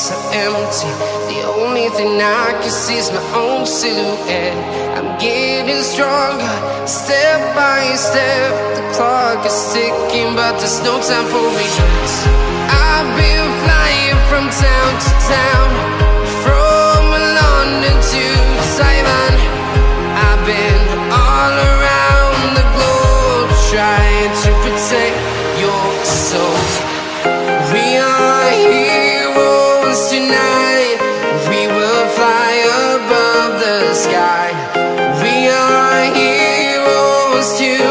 streets are empty. The only thing I can see is my own silhouette. I'm getting stronger, step by step. The clock is ticking, but there's no time for regrets. I've been flying from town to town, from London to Taiwan. I've been all around the globe, trying to protect your soul. We are heroes tonight. We will fly above the sky. We are heroes tonight.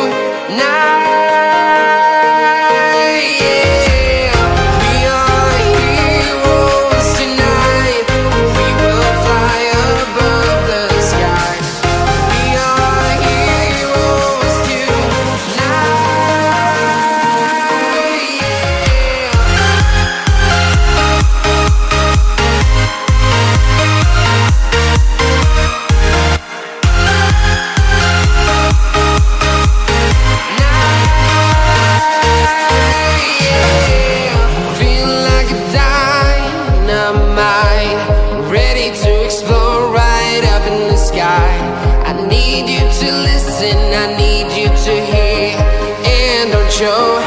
Show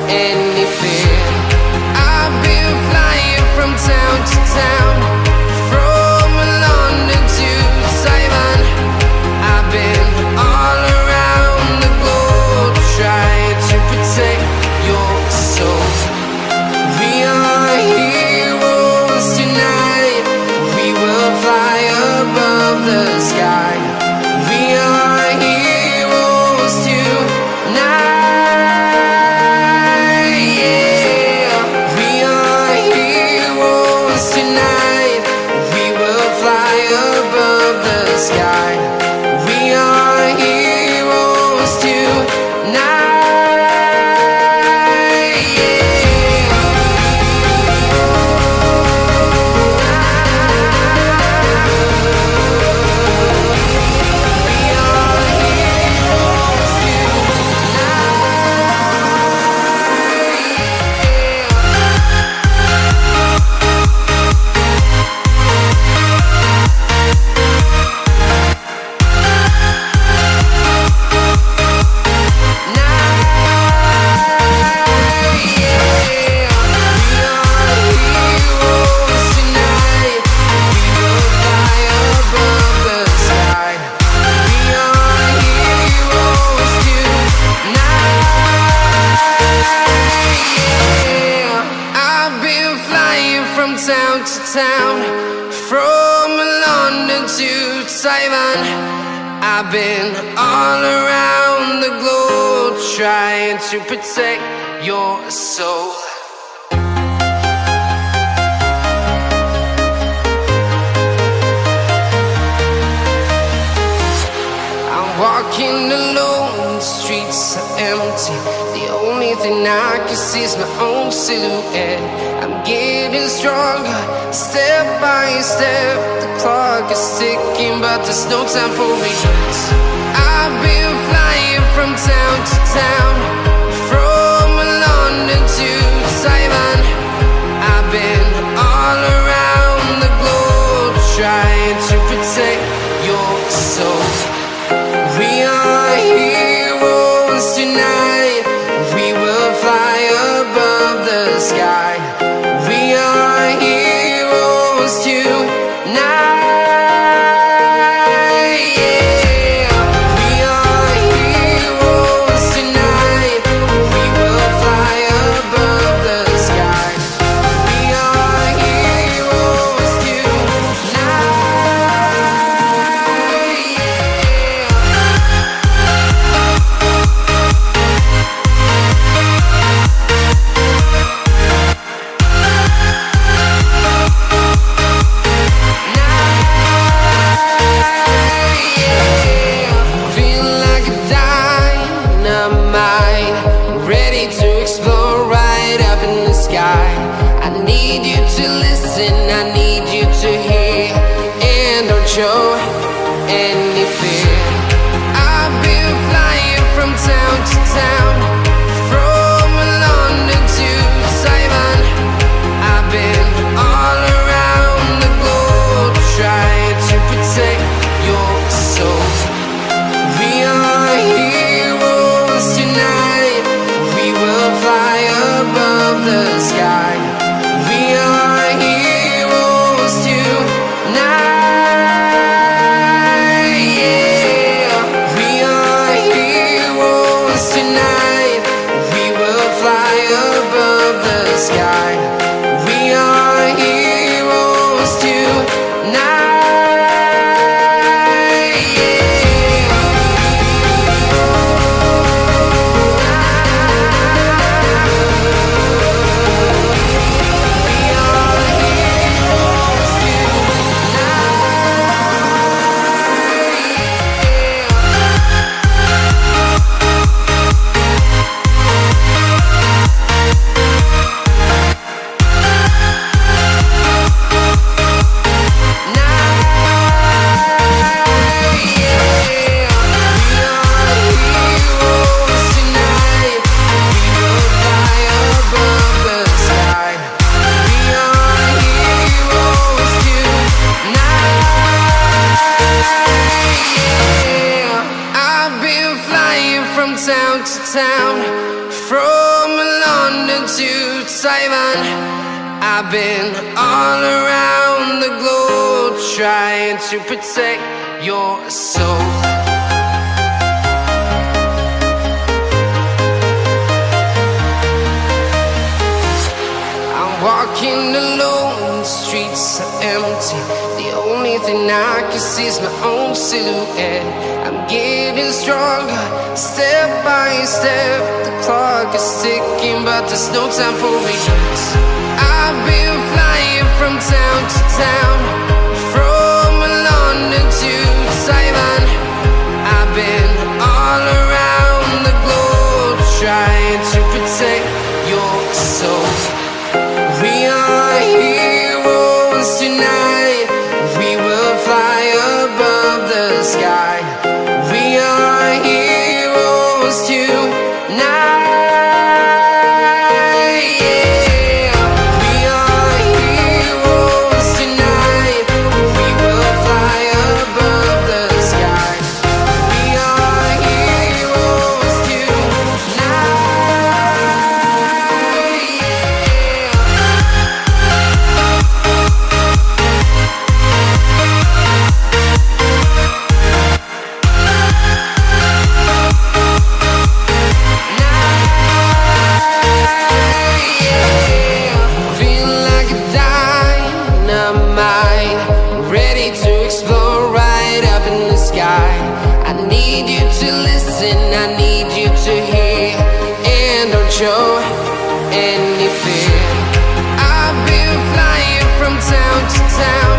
any fear. I've been flying from town to town, from London to Taiwan. I've been all around the globe, trying to protect your soul. We are heroes tonight. We will fly above the sky. We are heroes tonight. Town to town, from London to Taiwan. I've been all around the globe, trying to protect your soul. I'm walking alone, the streets are empty. The only thing I can see is my own silhouette. I'm getting stronger, step by step. The clock is ticking, but there's no time for regrets. I've been flying from town to town, from London to Taiwan. I've been all around the globe, trying to protect your soul. We are heroes tonight. We will fly above the sky. We are heroes tonight. We are heroes tonight. We will fly above. town to town, from London to Taiwan. I've been all around the globe trying to protect your soul. Walking alone, the streets are empty. The only thing I can see is my own silhouette. I'm getting stronger, step by step. The clock is ticking, but there's no time for regrets. I've been flying from town to town, from London to Taiwan. I've been all around the globe trying to protect your soul. We are heroes tonight. We will fly above the sky. We are heroes tonight. Yeah. We are heroes tonight. We will fly above the sky. We are heroes tonight. I need you to listen, I need you to hear, and don't show any fear. I've been flying from town to town,